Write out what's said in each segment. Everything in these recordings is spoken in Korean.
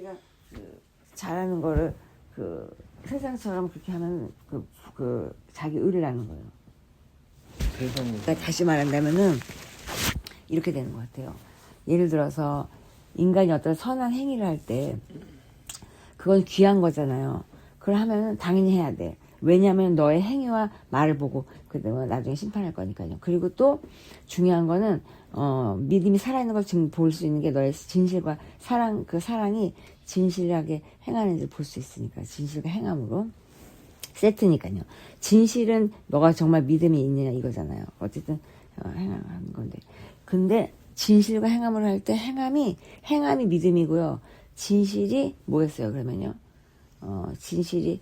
자기가 잘하는 거를 세상처럼 그렇게 하면 자기 의를 낳는 거예요. 그러니까 다시 말한다면은 이렇게 되는 것 같아요. 예를 들어서 인간이 어떤 선한 행위를 할 때 그건 귀한 거잖아요. 그걸 하면은 당연히 해야 돼. 왜냐하면 너의 행위와 말을 보고 그다음에 나중에 심판할 거니까요. 그리고 또 중요한 거는 믿음이 살아있는 걸 지금 볼 수 있는 게 너의 진실과 사랑, 그 사랑이 진실하게 행하는지 볼 수 있으니까 진실과 행함으로 세트니까요. 진실은 너가 정말 믿음이 있느냐 이거잖아요. 어쨌든 행하는 건데. 근데 진실과 행함을 할 때 행함이 믿음이고요. 진실이 뭐였어요? 그러면요. 진실이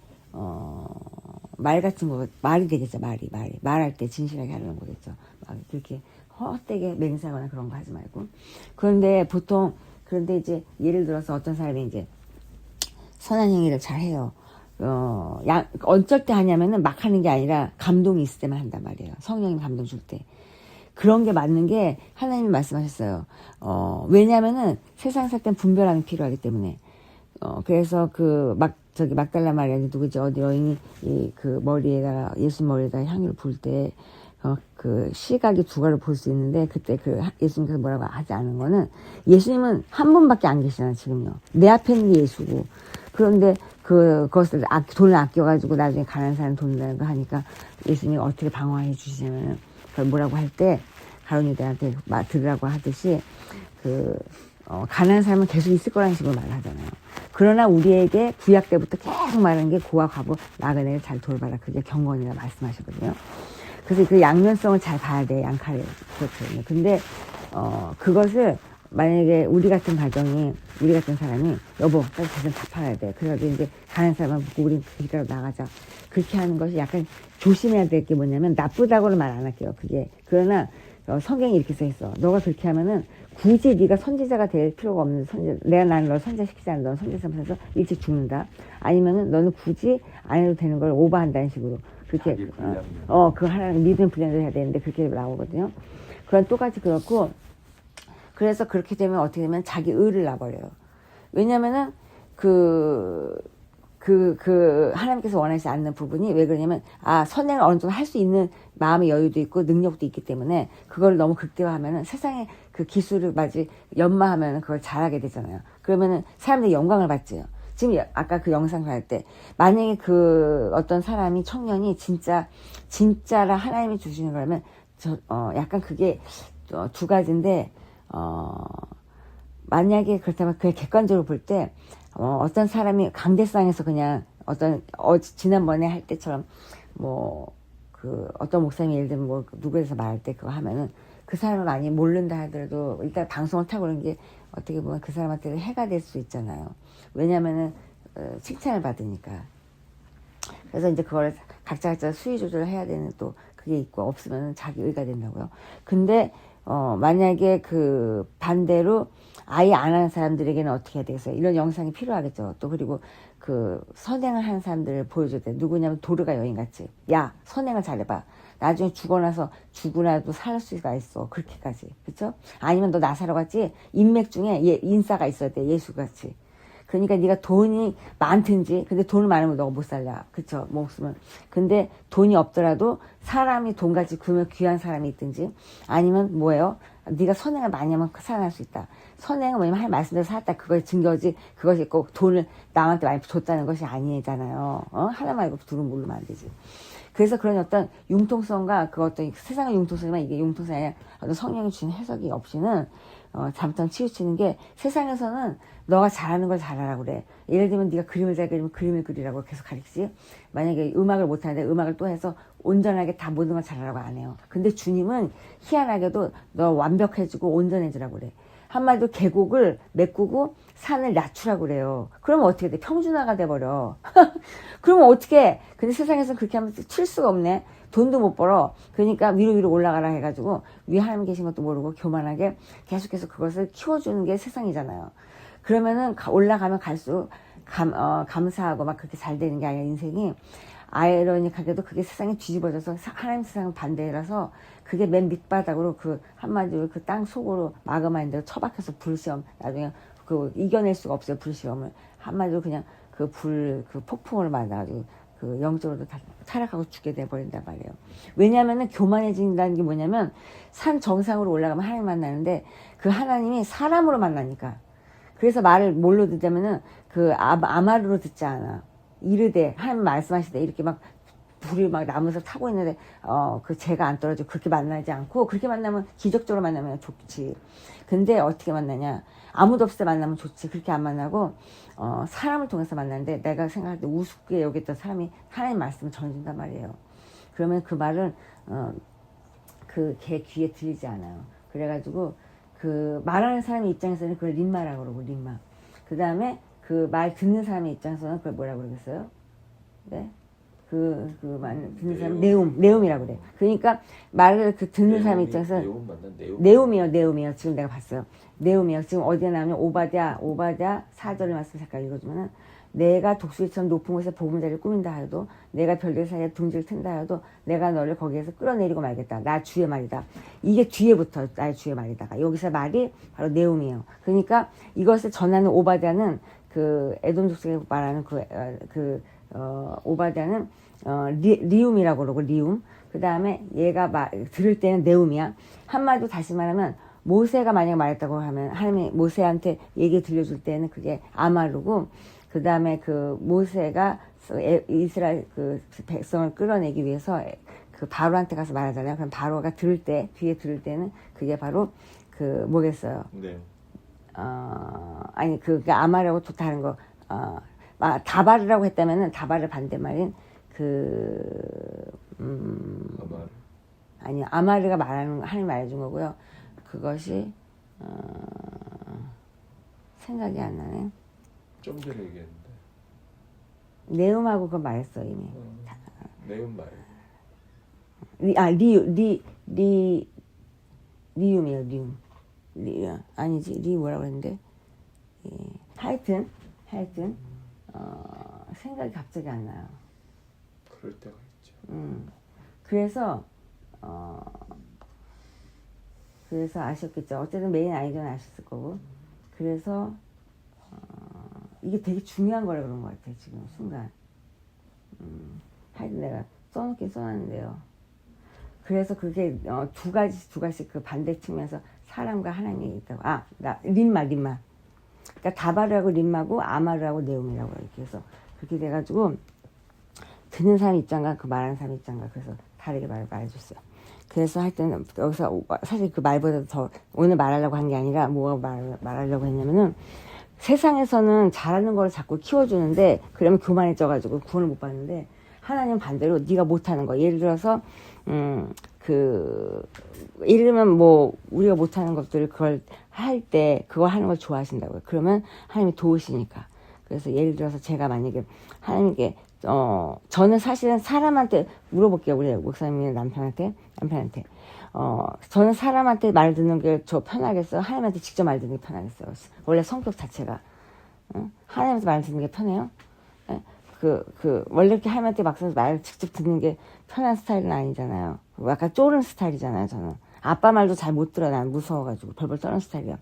말 같은 거 말이 되겠죠. 말할 때 진실하게 하려는 거겠죠. 막 그렇게 헛되게 맹세하거나 그런 거 하지 말고. 그런데 이제 예를 들어서 어떤 사람이 이제 선한 행위를 잘 해요. 어쩔 때 하냐면은 막 하는 게 아니라 감동이 있을 때만 한단 말이에요. 성령님 감동 줄 때. 그런 게 맞는 게 하나님이 말씀하셨어요. 왜냐면은 세상 살 땐 분별함이 필요하기 때문에. 그래서 막달라 마리아 누구지 어디 여인이 머리에다가 예수 머리에다가 향유를 부을 때 시각이 두 가지를 볼 수 있는데 그때 예수님께서 뭐라고 하지 않은 거는 예수님은 한 분밖에 안 계시잖아요 지금요. 내 앞에 있는 게 예수고 그런데 그것을 돈을 아껴가지고 나중에 가난한 사람 돈 내는 거 하니까 예수님이 어떻게 방어해 주시냐면은 그걸 뭐라고 할 때 가룟유다한테 들으라고 하듯이 가난한 사람은 계속 있을 거라는 식으로 말을 하잖아요. 그러나 우리에게 구약 때부터 계속 말하는 게 고와 과부 나그네를 잘 돌봐라. 그게 경건이라 말씀하셨거든요. 그래서 그 양면성을 잘 봐야 돼. 양칼을. 그렇거든요. 근데 그것을 만약에 우리 같은 사람이 여보 빨리 재산 다 팔아야 돼. 그래가지고 이제 가난한 사람은 묻고 우린 그 길가로 나가자. 그렇게 하는 것이 약간 조심해야 될 게 뭐냐면 나쁘다고는 말 안 할게요. 그러나 성경이 이렇게 써 있어. 너가 그렇게 하면은 굳이 네가 선지자가 될 필요가 없는 나는 너 선지자시키지 않는 넌 선지자 삼아서 일찍 죽는다. 아니면은 너는 굳이 안 해도 되는 걸 오버한다는 식으로 그렇게 그 하나님 믿음 분량을 해야 되는데 그렇게 나오거든요. 그건 똑같이 그렇고 그래서 그렇게 되면 어떻게 되면 자기 의를 놔버려요. 왜냐면은 하나님께서 원하지 않는 부분이 왜 그러냐면, 선행을 어느 정도 할 수 있는 마음의 여유도 있고 능력도 있기 때문에 그걸 너무 극대화하면은 세상의 그 기술을 연마하면은 그걸 잘하게 되잖아요. 그러면은 사람들이 영광을 받지요. 지금 아까 그 영상 할 때, 만약에 어떤 사람이 청년이 진짜라 하나님이 주시는 거라면, 약간 그게 두 가지인데, 만약에 그렇다면 그게 객관적으로 볼 때, 어떤 사람이 강대상에서 그냥 지난번에 할 때처럼 어떤 목사님이 예를 들면 누구에서 말할 때 그거 하면은 그 사람을 많이 모른다 하더라도 일단 방송을 타고 그런 게 어떻게 보면 그 사람한테 해가 될 수 있잖아요. 왜냐면은 칭찬을 받으니까. 그래서 이제 그걸 각자 수위 조절을 해야 되는 또 그게 있고 없으면 자기 의가 된다고요. 근데 만약에 반대로 아예 안 하는 사람들에게는 어떻게 해야 되겠어요? 이런 영상이 필요하겠죠. 또 그리고 선행을 하는 사람들을 보여줘야 돼. 누구냐면 도르가 여인같이. 야, 선행을 잘해봐. 나중에 죽고 나도 살 수가 있어. 그렇게까지. 그쵸? 아니면 너 나사로 같이 인맥 중에 인싸가 있어야 돼. 예수같이. 그러니까 네가 돈이 많든지, 근데 돈을 많으면 너가 못 살라. 그쵸? 목숨은. 근데 돈이 없더라도 사람이 돈같이 귀한 사람이 있든지, 아니면 뭐예요? 네가 선행을 많이 하면 살아날 수 있다. 선행은 뭐냐면 할 말씀대로 살았다. 그걸 증거지. 그것이 꼭 돈을 남한테 많이 줬다는 것이 아니잖아요. 하나 말고 둘은 모르면 안 되지. 그래서 그런 어떤 융통성과 어떤 세상의 융통성이지만 이게 융통성이 아니라 어떤 성령이 주신 해석이 없이는 잘못하면 치우치는 게 세상에서는 너가 잘하는 걸 잘하라고 그래. 예를 들면 네가 그림을 잘 그리면 그림을 그리라고 계속 가르치지. 만약에 음악을 못하는데 음악을 또 해서 온전하게 다 모든 걸 잘하라고 안 해요. 근데 주님은 희한하게도 너 완벽해지고 온전해지라고 그래. 한마디로 계곡을 메꾸고 산을 낮추라고 그래요. 그러면 어떻게 돼? 평준화가 돼버려. 그러면 어떻게 해? 근데 세상에서는 그렇게 하면 칠 수가 없네. 돈도 못 벌어. 그러니까 위로 올라가라 해가지고 위에 하나님 계신 것도 모르고 교만하게 계속해서 그것을 키워주는 게 세상이잖아요. 그러면은 올라가면 갈수록 감사하고 막 그렇게 잘 되는 게 아니라 인생이 아이러니하게도 그게 세상이 뒤집어져서 하나님 세상은 반대라서 그게 맨 밑바닥으로 한마디로 땅 속으로 마그마인데로 처박혀서 불시험 나중에 이겨낼 수가 없어요. 불시험을. 한마디로 그냥 그 폭풍으로 맞아가지고 영적으로도 다 타락하고 죽게 돼버린단 말이에요. 왜냐하면은 교만해진다는 게 뭐냐면 산 정상으로 올라가면 하나님 만나는데 그 하나님이 사람으로 만나니까. 그래서 말을 뭘로 듣자면은 아마르로 듣지 않아. 이르되 하나님 말씀하시되 이렇게 막 불이 막 나무에서 타고 있는데 그 재가 안 떨어지고 그렇게 만나지 않고, 그렇게 만나면 기적적으로 만나면 좋지. 근데 어떻게 만나냐, 아무도 없을 때 만나면 좋지. 그렇게 안 만나고 사람을 통해서 만나는데, 내가 생각할 때 우습게 여겼던 사람이 하나님 말씀을 전해준단 말이에요. 그러면 그 말은 걔 귀에 들리지 않아요. 그래가지고 말하는 사람의 입장에서는 그걸 림마라고 그러고, 림마. 그 다음에 그 말 듣는 사람의 입장에서는 그걸 뭐라고 그러겠어요? 네? 말 듣는 사람 네움이라고 그래. 그러니까 말을 듣는 사람 입장에서 네움이요. 지금 내가 봤어요. 네움이요. 지금 어디에 나오면 오바댜 4절의 말씀 잠깐 읽어주면은, 내가 독수리처럼 높은 곳에 보금자리를 꾸민다 하여도, 내가 별들 사이에 둥지를 튼다 하여도 내가 너를 거기에서 끌어내리고 말겠다. 나 주의 말이다. 이게 뒤에부터 나의 주의 말이다가, 여기서 말이 바로 네움이에요. 그러니까 이것을 전하는 오바댜는 에돔 족속에 말하는 오바댜는 리움이라고 그러고, 리움. 그 다음에 얘가 들을 때는 네움이야. 한마디로 다시 말하면, 모세가 만약에 말했다고 하면 하나님이 모세한테 얘기 들려줄 때는 그게 아마르고, 그 다음에 모세가 이스라엘 백성을 끌어내기 위해서 바로한테 가서 말하잖아요. 그럼 바로가 뒤에 들을 때는 그게 바로 뭐겠어요? 네. 아니 아마르하고 또 다른 거, 다바르라고 했다면은 다바르 반대말인 아니, 아마르가 하나님 말해준 거고요. 그것이 생각이 안 나네. 좀 전에 얘기했는데. 네움하고 그거 말했어 이미. 네움 말. 리움이에요. 아니지, 뭐라고 했는데. 예. 하여튼 생각이 갑자기 안 나요. 그럴 때가 있죠. 그래서 아셨겠죠. 어쨌든 메인 아이디어는 아셨을 거고. 그래서 이게 되게 중요한 거라 그런 것 같아요. 지금 순간. 하여튼 내가 써놓긴 써놨는데요. 그래서 그게 두 가지 반대 측면에서 사람과 하나님이 있다고. 림마. 그러니까 다바르하고 림마고 아마르하고 네움이라고 이렇게 해서 그렇게 돼가지고, 듣는 사람 입장과 말하는 사람 입장과 그래서 다르게 말해줬어요. 그래서 하여튼 여기서 사실 그 말보다 더 오늘 말하려고 한 게 아니라 뭐가 말하려고 했냐면은, 세상에서는 잘하는 걸 자꾸 키워주는데 그러면 교만해져가지고 구원을 못 받는데, 하나님은 반대로 네가 못하는 거, 예를 들어서 예를 들면 뭐 우리가 못하는 것들을 그걸 할 때 그걸 하는 걸 좋아하신다고요. 그러면 하나님이 도우시니까. 그래서 예를 들어서 제가 만약에 하나님께 저는 사실은 사람한테 물어볼게요. 우리 목사님이 남편한테 저는 사람한테 말 듣는 게 저 편하겠어요? 하나님한테 직접 말 듣는 게 편하겠어요? 원래 성격 자체가 하나님한테 말 듣는 게 편해요? 원래 이렇게 하나님한테 막상 말 직접 듣는 게 편한 스타일은 아니잖아요. 약간 쪼는 스타일이잖아요, 저는. 아빠 말도 잘 못 들어. 난 무서워가지고 벌벌 떠는 스타일이야.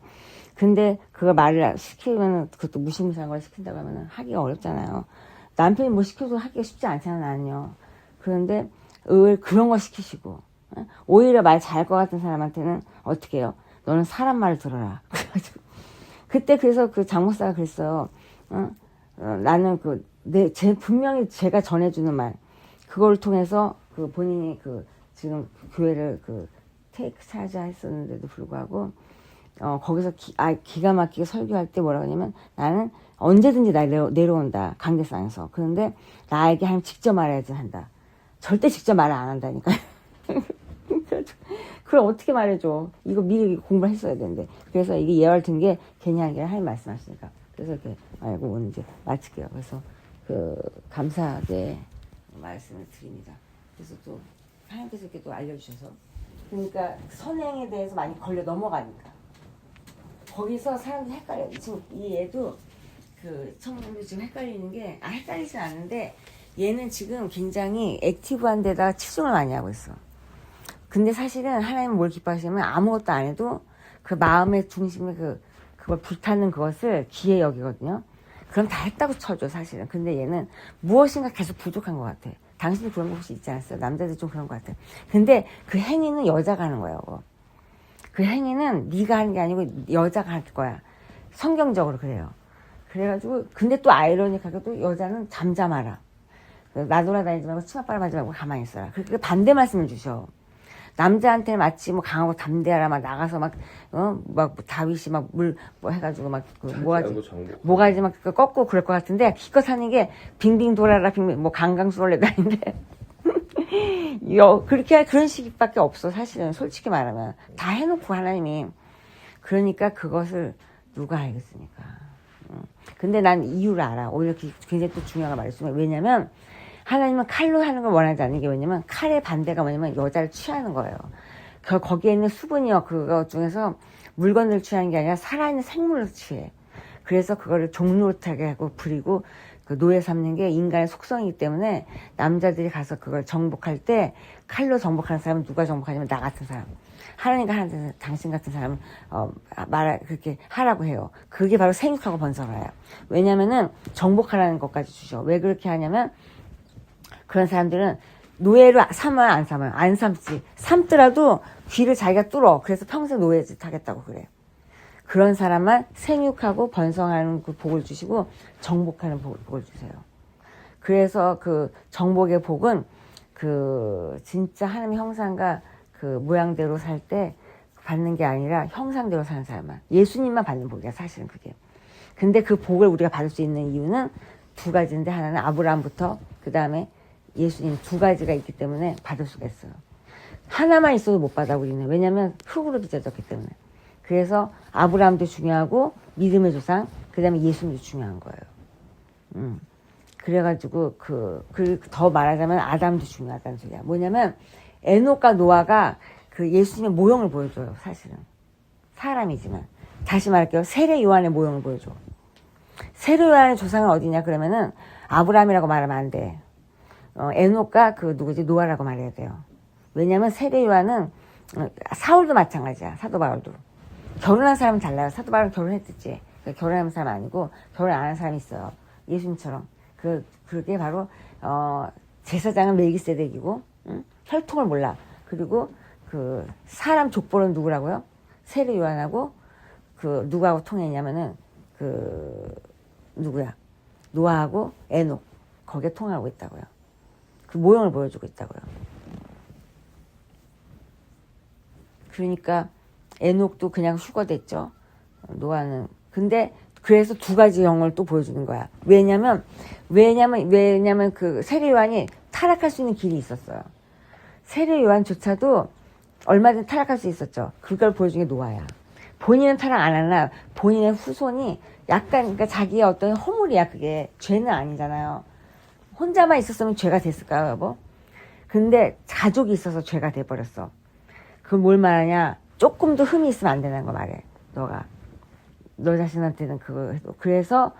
근데 그거 말을 시키면, 그것도 무시무시한 걸 시킨다고 하면 하기가 어렵잖아요. 남편이 뭐 시켜도 하기가 쉽지 않잖아, 나는요. 그런데 그런 거 시키시고, 오히려 말 잘할 것 같은 사람한테는 어떻게 해요? 너는 사람 말을 들어라. 그래가지고 그때 그래서 장 목사가 그랬어요. 나는 분명히 제가 전해주는 말, 그걸 통해서 본인이 지금 교회를 테이크 차자 했었는데도 불구하고, 거기서 기가 막히게 설교할 때 뭐라고 하냐면, 나는 언제든지 내려온다, 강대상에서. 그런데 나에게 하나님 직접 말해야지 한다. 절대 직접 말을 안 한다니까. 그럼 어떻게 말해줘? 이거 미리 공부를 했어야 되는데. 그래서 이게 예화를 든 게 괜히 하는 게 하나님 말씀하시니까. 그래서 이렇게 알고 오늘 이제 마칠게요. 그래서 감사하게 말씀을 드립니다. 그래서 또 하나님께서 이렇게 또 알려주셔서, 그러니까 선행에 대해서 많이 걸려 넘어가니까 거기서 사람들이 헷갈려요. 지금 이 얘도 청년들 지금 헷갈리는 게, 헷갈리진 않는데 얘는 지금 굉장히 액티브한 데다가 치중을 많이 하고 있어. 근데 사실은 하나님은 뭘 기뻐하시냐면, 아무것도 안 해도 그 마음의 중심에 그걸 불타는 그것을 기회 여기거든요. 그럼 다 했다고 쳐줘, 사실은. 근데 얘는 무엇인가 계속 부족한 것 같아. 당신도 그런 거 혹시 있지 않았어요? 남자들 좀 그런 것 같아. 근데 그 행위는 여자가 하는 거예요. 그 행위는 네가 하는 게 아니고 여자가 할 거야. 성경적으로 그래요. 그래가지고 근데 또 아이러니하게도 여자는 잠잠하라. 나돌아다니지 말고 치마 빨아가지 말고 가만히 있어라. 그렇게 반대 말씀을 주셔. 남자한테는 마치 뭐 강하고 담대하라 막 나가서 막 다윗이 막 물 뭐 해가지고 막 그 모가지 막 꺾고 그럴 것 같은데 기껏 하는 게 빙빙 돌아라 빙빙 뭐 강강수월래도 아닌데 그렇게 그런 식밖에 없어 사실은 솔직히 말하면 다 해놓고 하나님이 그러니까 그것을 누가 알겠습니까? 근데 난 이유를 알아. 오히려 굉장히 또 중요한 걸 말했으면 왜냐면 하나님은 칼로 하는 걸 원하지 않는 게 뭐냐면 칼의 반대가 뭐냐면 여자를 취하는 거예요. 거기에 있는 수분이요. 그거 중에서 물건을 취하는 게 아니라 살아있는 생물을 취해. 그래서 그거를 종노릇하게 하고 부리고 그 노예 삼는 게 인간의 속성이기 때문에 남자들이 가서 그걸 정복할 때 칼로 정복하는 사람은 누가 정복하냐면 나 같은 사람. 하나님과 하나님 당신 같은 사람은 그렇게 하라고 해요. 그게 바로 생육하고 번성하예요. 왜냐면은 정복하라는 것까지 주셔. 왜 그렇게 하냐면 그런 사람들은 노예로 삼아요, 안 삼아요? 안 삼지. 삼더라도 귀를 자기가 뚫어. 그래서 평생 노예짓 하겠다고 그래. 그런 사람만 생육하고 번성하는 그 복을 주시고 정복하는 복을 주세요. 그래서 그 정복의 복은 그 진짜 하나님의 형상과 그 모양대로 살 때 받는 게 아니라 형상대로 사는 사람만. 예수님만 받는 복이야, 사실은 그게. 근데 그 복을 우리가 받을 수 있는 이유는 두 가지인데 하나는 아브라함부터 그 다음에 예수님 두 가지가 있기 때문에 받을 수가 있어요. 하나만 있어도 못 받아 우리는. 왜냐하면 흙으로 빚어졌기 때문에. 그래서 아브라함도 중요하고 믿음의 조상 그 다음에 예수님도 중요한 거예요. 그래가지고 더 말하자면 아담도 중요하다는 소리야. 뭐냐면 에녹과 노아가 그 예수님의 모형을 보여줘요. 사실은 사람이지만 다시 말할게요. 세례 요한의 모형을 보여줘. 세례 요한의 조상은 어디냐 그러면은 아브라함이라고 말하면 안 돼. 에녹과 그 누구지 노아라고 말해야 돼요. 왜냐하면 세례 요한은 사울도 마찬가지야. 사도 바울도 결혼한 사람은 달라요. 사도 바울은 결혼했겠지. 결혼한 사람 아니고 결혼 안 한 사람이 있어요. 예수님처럼 그게 바로 제사장은 멜기세덱이고 혈통을 몰라. 그리고 그 사람 족보는 누구라고요? 세례 요한하고 그 누구하고 통했냐면은 그 누구야? 노아하고 에녹 거기에 통하고 있다고요. 그 모형을 보여주고 있다고요. 그러니까 에녹도 그냥 휴거됐죠. 노아는. 근데 그래서 두 가지 영을 또 보여주는 거야. 왜냐면 그 세례 요한이 타락할 수 있는 길이 있었어요. 세례 요한조차도 얼마든지 타락할 수 있었죠. 그걸 보여준 게 노아야. 본인은 타락 안 하나 본인의 후손이 약간 그러니까 자기의 어떤 허물이야. 그게 죄는 아니잖아요. 혼자만 있었으면 죄가 됐을까요, 여보? 근데 가족이 있어서 죄가 돼버렸어. 그걸 뭘 말하냐? 조금도 흠이 있으면 안 되는 거 말해. 너가. 너 자신한테는 그거 해도. 그래서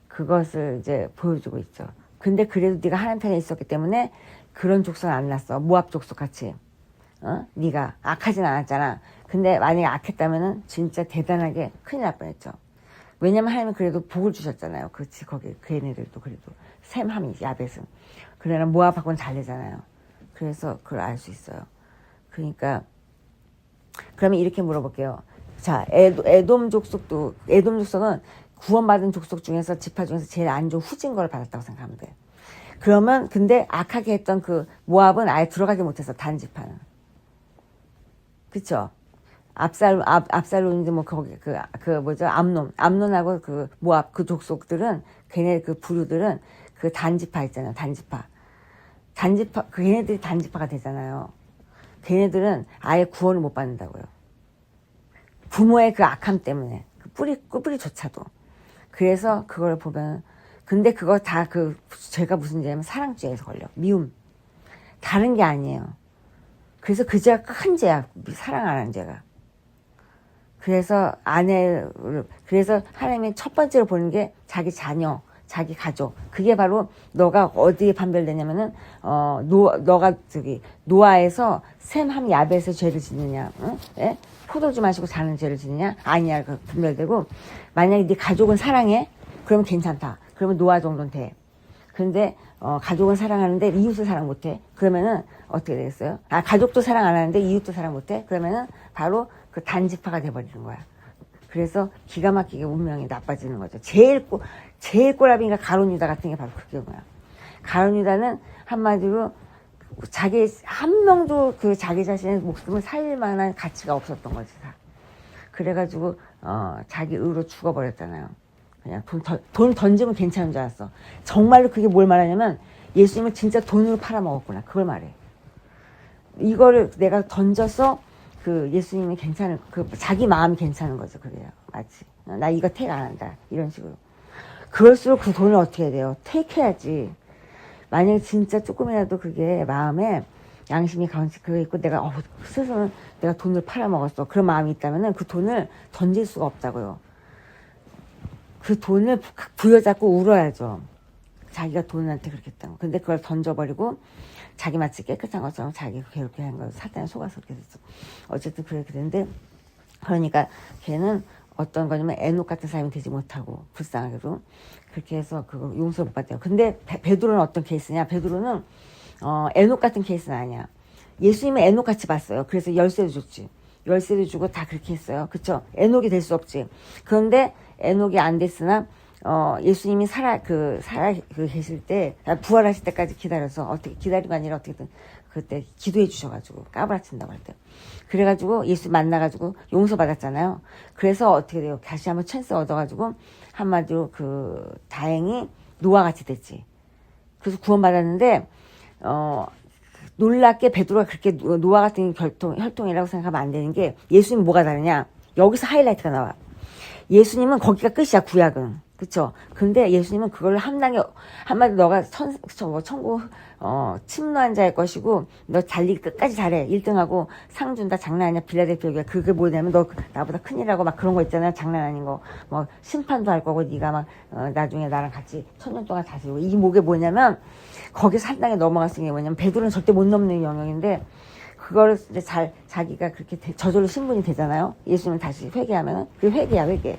그것을 이제 보여주고 있죠. 근데 그래도 네가 하나님 편에 있었기 때문에 그런 족속은 안 났어. 모압 족속 같이. 네가 악하진 않았잖아. 근데 만약에 악했다면은 진짜 대단하게 큰일 날 뻔했죠. 왜냐면 하나님은 그래도 복을 주셨잖아요. 그렇지. 거기 그 애네들도 그래도 셈, 함이, 야벳은. 그러나 모압하고는 다르잖아요. 그래서 그걸 알 수 있어요. 그러니까 그러면 이렇게 물어볼게요. 자, 에돔 족속은 구원받은 족속 중에서 지파 중에서 제일 안 좋은 후진 거를 받았다고 생각하면 돼. 그러면 근데 악하게 했던 그 모압은 아예 들어가지 못해서 단지파는. 그쵸? 압살론인데 뭐 거기 암론하고 그 모압 그 족속들은 걔네 그 부류들은 그 단지파 있잖아요. 단지파 그 걔네들이 단지파가 되잖아요. 걔네들은 아예 구원을 못 받는다고요. 부모의 그 악함 때문에 그 뿌리조차도. 그래서 그걸 보면 근데 그거 다 그 죄가 무슨 죄냐면 사랑죄에서 걸려. 미움. 다른 게 아니에요. 그래서 그 죄가 큰 죄야. 사랑 안 하는 죄가. 그래서 그래서 하나님이 첫 번째로 보는 게 자기 자녀, 자기 가족. 그게 바로 너가 어디에 판별되냐면은 너가 노아에서 셈 함 야벳의 죄를 짓느냐, 응? 예? 포도주 마시고 자는 죄를 짓느냐? 아니야. 그 분별되고 만약에 네 가족은 사랑해? 그러면 괜찮다. 그러면 노아 정도는 돼. 근데 가족은 사랑하는데 이웃을 사랑 못해. 그러면은 어떻게 되겠어요? 가족도 사랑 안 하는데 이웃도 사랑 못해. 그러면은 바로 그 단지파가 돼버리는 거야. 그래서 기가 막히게 운명이 나빠지는 거죠. 제일 꼬라비가 가룟 유다 같은 게 바로 그 경우야. 가룟 유다는 한마디로 자기 한 명도 그 자기 자신의 목숨을 살릴 만한 가치가 없었던 거지. 다. 그래가지고 자기 의로 죽어버렸잖아요. 그냥 돈 던지면 괜찮은 줄 알았어. 정말로 그게 뭘 말하냐면 예수님을 진짜 돈으로 팔아먹었구나. 그걸 말해. 이거를 내가 던져서 그 예수님이 괜찮은, 그 자기 마음이 괜찮은 거죠. 그래요. 마치. 나 이거 택 안 한다. 이런 식으로. 그럴수록 그 돈을 어떻게 해야 돼요? 택해야지. 만약에 진짜 조금이라도 그게 마음에 양심이 그게 있고 내가 스스로는 내가 돈을 팔아먹었어. 그런 마음이 있다면은 그 돈을 던질 수가 없다고요. 그 돈을 부여잡고 울어야죠. 자기가 돈한테 그렇게 했다고. 근데 그걸 던져버리고 자기 마치 깨끗한 것처럼 자기가 괴롭게 한 거예요. 사탄에 속아서 그렇게 됐어. 어쨌든 그렇게 됐는데, 그러니까 걔는 어떤 거냐면 에녹 같은 사람이 되지 못하고 불쌍하게도 그렇게 해서 그거 용서 못 받대요. 근데 베드로는 어떤 케이스냐? 베드로는 에녹 같은 케이스는 아니야. 예수님은 에녹 같이 봤어요. 그래서 열쇠도 줬지. 열쇠도 주고 다 그렇게 했어요. 그쵸? 에녹이 될 수 없지. 그런데 에녹이 안 됐으나 예수님이 계실 때, 부활하실 때까지 기다려서, 어떻게, 기다리가 아니라 어떻게든, 그때 기도해 주셔가지고, 까불어친다고 할 때. 그래가지고, 예수 만나가지고, 용서받았잖아요. 그래서 어떻게 돼요? 다시 한번 찬스 얻어가지고, 한마디로 다행히, 노아 같이 됐지. 그래서 구원받았는데, 놀랍게 베드로가 그렇게 노아 같은 혈통이라고 생각하면 안 되는 게, 예수님이 뭐가 다르냐? 여기서 하이라이트가 나와. 예수님은 거기가 끝이야, 구약은. 그쵸? 근데 예수님은 그걸 한마디 너가 천국, 침노한 자일 것이고, 너 끝까지 잘해. 1등하고 상 준다, 장난 아니야. 빌라델피아. 그게 뭐냐면, 너 나보다 큰일이라고 막 그런 거 있잖아요. 장난 아닌 거. 뭐, 심판도 할 거고, 네가 막, 나중에 나랑 같이 1000년 동안 다스리고. 이 목에 뭐냐면, 거기서 한 단계 넘어갔은 게 뭐냐면, 베드로는 절대 못 넘는 영역인데, 그거를 이제 자기가 그렇게 저절로 신분이 되잖아요. 예수님을 다시 회개하면은, 그게 회개야, 회개.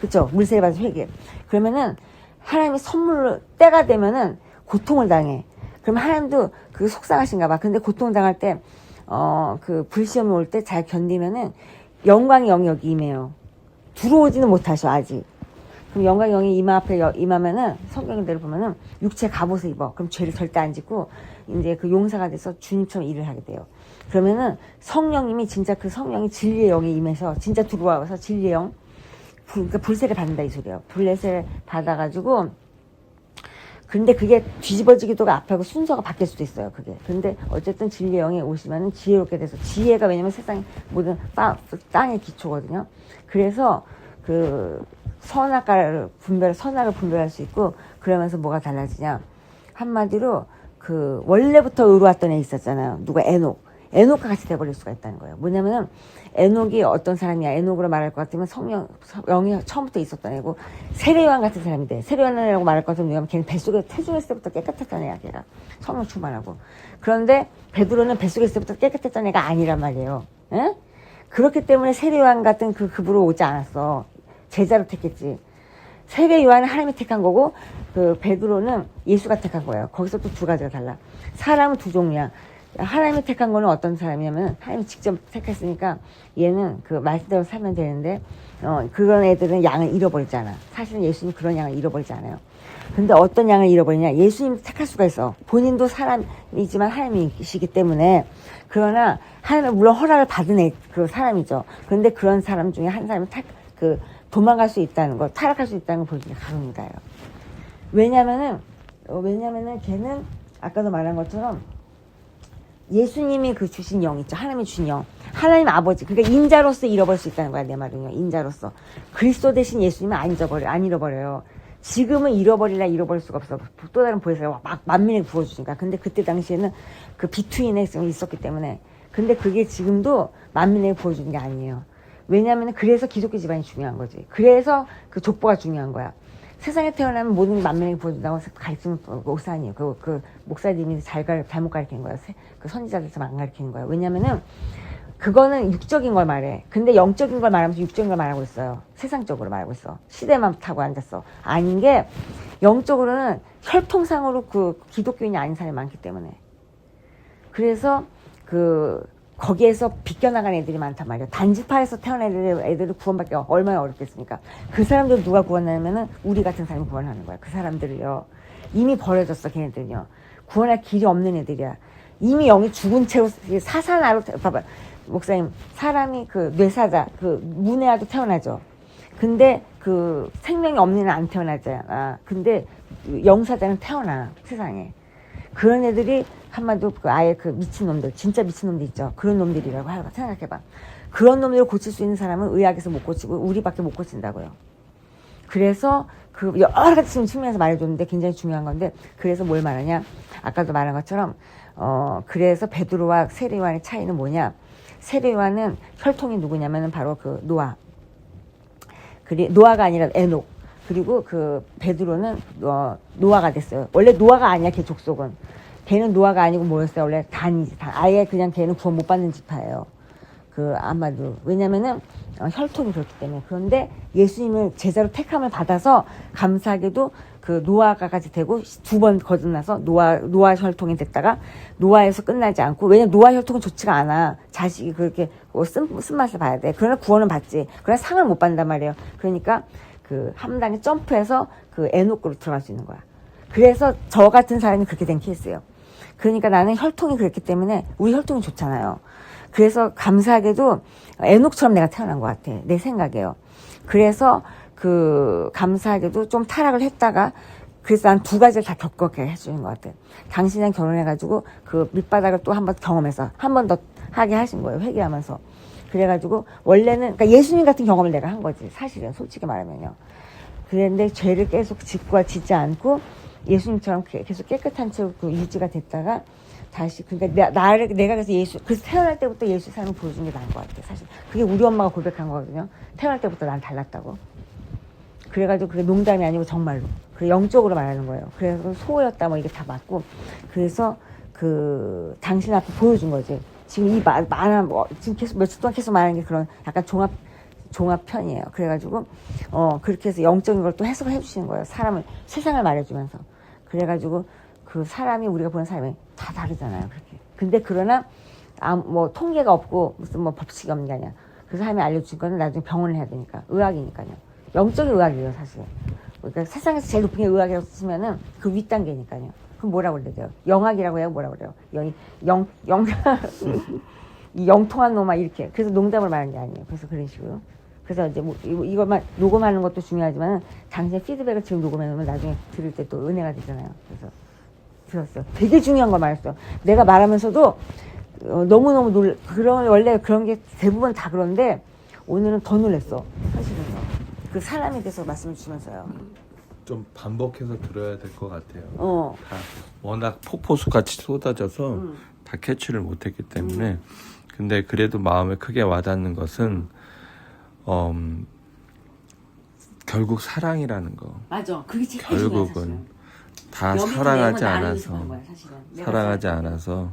그쵸? 물세례 받아서 회개. 그러면은, 하나님이 선물로, 때가 되면은, 고통을 당해. 그러면 하나님도 그게 속상하신가 봐. 근데 고통당할 때, 그 불시험이 올 때 잘 견디면은, 영광의 영이 여기 임해요. 들어오지는 못하셔, 아직. 그럼 영광의 영이 이마 앞에 임하면은, 성경대로 보면은, 육체 갑옷을 입어. 그럼 죄를 절대 안 짓고, 이제 그 용사가 돼서 주님처럼 일을 하게 돼요. 그러면은, 성령님이 진짜 그 성령이 진리의 영이 임해서, 진짜 들어와서 진리의 영, 그러니까 불세를 받는다 이 소리예요. 불세를 받아가지고, 근데 그게 뒤집어지기도 앞하고 순서가 바뀔 수도 있어요. 그게. 근데 어쨌든 진리의 영이 오시면은 지혜롭게 돼서, 지혜가 왜냐면 세상 모든 땅의 기초거든요. 그래서 그 선악을 분별할 수 있고, 그러면서 뭐가 달라지냐? 한마디로 그 원래부터 의로웠던 애 있었잖아요. 누가 에녹과 같이 돼버릴 수가 있다는 거예요. 뭐냐면은 에녹이 어떤 사람이야? 에녹으로 말할 것 같으면 영이 처음부터 있었던 애고, 세례요한 같은 사람이 돼. 세례요한이라고 말할 것 같으면 걔는 뱃속에 태중했을 때부터 깨끗했던 애야, 걔가. 성령 충만하고. 그런데 베드로는 뱃속에 있을 때부터 깨끗했던 애가 아니란 말이에요. 에? 그렇기 때문에 세례요한 같은 급으로 오지 않았어. 제자로 택했지. 세례요한은 하나님이 택한 거고, 그 베드로는 예수가 택한 거예요. 거기서 또 두 가지가 달라. 사람은 두 종류야. 하나님이 택한 거는 어떤 사람이냐면, 하나님이 직접 택했으니까 얘는 그 말씀대로 살면 되는데, 그런 애들은 양을 잃어버리잖아. 사실은 예수님 그런 양을 잃어버리지 않아요. 근데 어떤 양을 잃어버리냐? 예수님 택할 수가 있어. 본인도 사람이지만 하나님이시기 때문에. 그러나 하나님은 물론 허락을 받은 그 사람이죠. 그런데 그런 사람 중에 한 사람이 도망갈 수 있다는 거, 타락할 수 있다는 걸 보여주는 게 가룟유다예요. 왜냐면은 걔는 아까도 말한 것처럼 예수님이 그 주신 영 있죠. 하나님이 주신 영. 하나님 아버지. 그러니까 인자로서 잃어버릴 수 있다는 거야, 내 말은요. 인자로서. 그리스도 대신 예수님은 안 잃어버려요. 지금은 잃어버릴 수가 없어. 또 다른 보혜사가 막 만민에게 부어주니까. 근데 그때 당시에는 그 비투인에 있었기 때문에. 근데 그게 지금도 만민에게 부어주는 게 아니에요. 왜냐하면 그래서 기독교 집안이 중요한 거지. 그래서 그 족보가 중요한 거야. 세상에 태어나면 모든 게 만면에 보여준다고 가르치는 목사님이에요. 그 목사님이 잘못 가르치는 거예요. 그 선지자들처럼 안 가르치는 거예요. 왜냐면은 그거는 육적인 걸 말해. 근데 영적인 걸 말하면서 육적인 걸 말하고 있어요. 세상적으로 말하고 있어. 시대만 타고 앉았어. 아닌 게 영적으로는 혈통상으로 그 기독교인이 아닌 사람이 많기 때문에. 그래서 거기에서 비껴나간 애들이 많단 말이에요. 단지파에서 태어난 애들을 구원받기 얼마나 어렵겠습니까? 그 사람들 누가 구원하냐면은 우리 같은 사람이 구원하는 거야. 그 사람들을요. 이미 버려졌어, 걔네들은요. 구원할 길이 없는 애들이야. 이미 영이 죽은 채로 사사나로, 봐봐. 목사님, 사람이 뇌사자, 문해아도 태어나죠. 근데 생명이 없는 애는 안 태어나잖아. 근데 영사자는 태어나, 세상에. 그런 애들이 한마디로 아예 미친놈들, 진짜 미친놈들 있죠. 그런 놈들이라고 생각해봐. 그런 놈들을 고칠 수 있는 사람은 의학에서 못 고치고 우리밖에 못 고친다고요. 그래서 여러 가지 측면에서 말해줬는데 굉장히 중요한 건데, 그래서 뭘 말하냐? 아까도 말한 것처럼, 그래서 베드로와 세례요한의 차이는 뭐냐? 세례요한은 혈통이 누구냐면은 바로 노아. 노아가 아니라 에녹. 그리고 베드로는 노아가 됐어요. 원래 노아가 아니야, 걔 족속은. 걔는 노아가 아니고 뭐였어요? 원래 단이지, 단. 아예 그냥 걔는 구원 못 받는 지파예요. 아마도. 왜냐면은 혈통이 그렇기 때문에. 그런데 예수님을 제자로 택함을 받아서 감사하게도 노아가까지 되고 2번 거듭나서 노아 혈통이 됐다가 노아에서 끝나지 않고, 왜냐면 노아 혈통은 좋지가 않아. 자식이 그렇게 쓴맛을 봐야 돼. 그러나 구원은 받지. 그러나 상을 못 받는단 말이에요. 그러니까 한 단계 점프해서 에녹으로 들어갈 수 있는 거야. 그래서 저 같은 사람이 그렇게 된 케이스예요. 그러니까 나는 혈통이 그렇기 때문에 우리 혈통이 좋잖아요. 그래서 감사하게도 에녹처럼 내가 태어난 것 같아. 내 생각이에요. 그래서 감사하게도 좀 타락을 했다가, 그래서 난 2가지를 다 겪게 해주는 것 같아. 당신이랑 결혼해가지고 밑바닥을 또 한 번 경험해서 한 번 더 하게 하신 거예요. 회개하면서. 그래가지고 원래는, 그러니까 예수님 같은 경험을 내가 한 거지. 사실은 솔직히 말하면요. 그런데 죄를 계속 짓지 않고 예수님처럼 계속 깨끗한 채로 유지가 됐다가 다시, 그러니까 내가 그래서 태어날 때부터 예수 삶을 보여준 게 나은 것 같아. 사실 그게 우리 엄마가 고백한 거거든요. 태어날 때부터 난 달랐다고. 그래가지고 그게 농담이 아니고 정말로. 영적으로 말하는 거예요. 그래서 소였다 뭐 이게 다 맞고, 그래서 당신 앞에 보여준 거지. 지금 지금 계속 며칠 동안 계속 말하는 게 그런 약간 종합편이에요. 그래가지고 그렇게 해서 영적인 걸 또 해석을 해주시는 거예요. 세상을 말해주면서. 그래가지고 사람이, 우리가 보는 사람이 다 다르잖아요. 그렇게. 근데 그러나 뭐 통계가 없고 무슨 뭐 법칙이 없는 게 아니야. 그 사람이 알려준 거는 나중에 병원을 해야 되니까. 의학이니까요. 영적인 의학이에요, 사실. 그러니까 세상에서 제일 높은 게 의학이라고 쓰면은 그 윗단계니까요. 그럼 뭐라고 그래요? 영학이라고 해요? 뭐라고 그래요? 이 영통한 놈아, 이렇게. 그래서 농담을 말하는 게 아니에요. 그래서 그런 식으로. 그래서 이제 이것만 녹음하는 것도 중요하지만 당신의 피드백을 지금 녹음해 놓으면 나중에 들을 때 또 은혜가 되잖아요. 그래서 들었어요. 되게 중요한 걸 말했어요. 내가 말하면서도 너무너무 원래 그런 게 대부분 다 그런데 오늘은 더 놀랬어. 사실은요. 사람에 대해서 말씀을 주면서요. 좀 반복해서 들어야 될 것 같아요. 다 워낙 폭포수 같이 쏟아져서 다 캐치를 못했기 때문에. 근데 그래도 마음에 크게 와닿는 것은 결국 사랑이라는 거. 맞아. 그게 제일 결국은 다 사랑하지 않아서, 사랑하지 않아서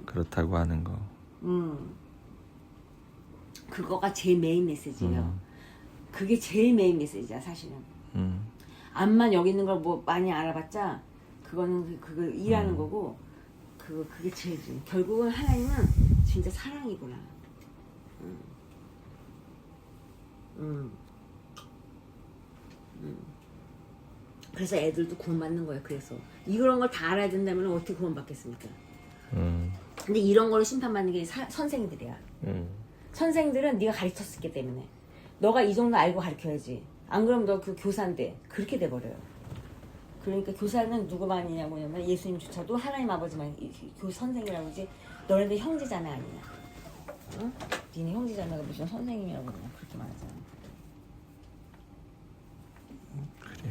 그렇다고 하는 거. 그거가 제일 메인 메시지예요. 그게 제일 메인 메시지야, 사실은. 암만 여기 있는 걸 뭐 많이 알아봤자 그거는 그걸 일하는 거고, 그게 제일 중요해. 결국은 하나님은 진짜 사랑이구나. 그래서 애들도 구원받는 거예요. 그래서 이런 걸 다 알아야 된다면 어떻게 구원받겠습니까? 근데 이런 걸로 심판받는 게 선생들이야. 선생들은 네가 가르쳤기 때문에 너가 이 정도 알고 가르쳐야지. 안 그러면 너 교사인데 그렇게 돼버려요. 그러니까 교사는 누구만이냐 뭐냐면 예수님조차도 하나님 아버지만 선생이라고 하지, 너네들 형제자매 아니냐. 응? 니네 형제자매가 무슨 선생님이라고 그러냐. 그렇게 말하잖아. 그래.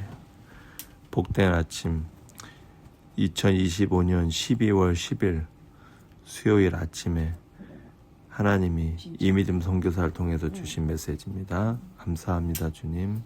복된 아침 2025년 12월 10일 수요일 아침에 하나님이 이미듬 선교사를 통해서 주신 메시지입니다. 감사합니다, 주님.